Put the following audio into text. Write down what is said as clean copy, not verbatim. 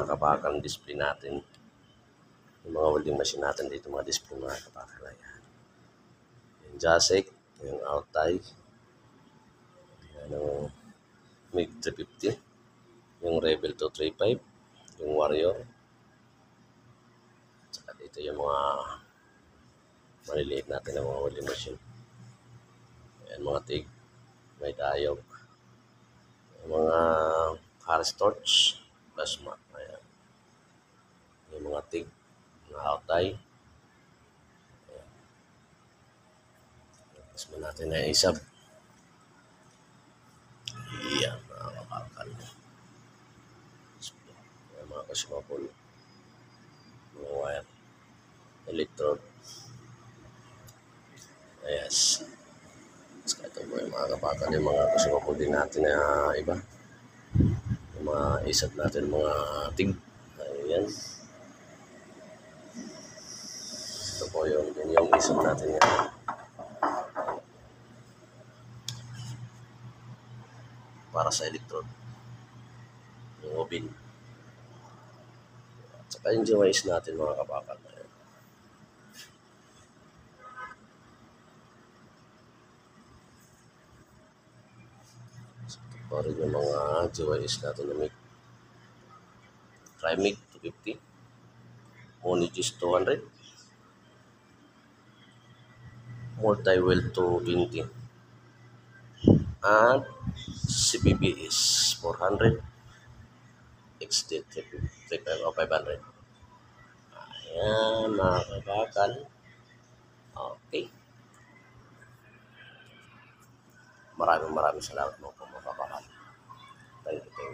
mga kabakal display natin. Yung mga welding machine natin dito, mga display mga kabakal. Ayan. Yung Jasek, yung Altai, yung MiG 350, yung Rebel 235, yung Warrior. Saka dito yung mga maliliit natin na mga welding machine. Ayan, mga TIG, may diode. Yung mga Harris torch, plasma. Ayan. Yung mga TIG, mga Altai. Tapos mo natin na isab. Iyan, mga kabakal. Ayan, mga kasumapol. Mga wire. Electrode. Yes. Tapos ito po yung mga kabakal. Yung mga kasumapol din natin na iba. Yung mga isab natin, mga TIG. Ayan. Ito po yung isab natin yan. Para sa electrode. Yung obin. At saka yung GYS natin mga kabakal. Ayan. So, ito pa rin yung mga GYS natin na MiG. Trimig 250. Monigis 200. Multi-weld 220. At CPB is 400. XD 350 o 500. Ayan mga kabakal. Okay. Maraming salamat mga kabakal. Thank you.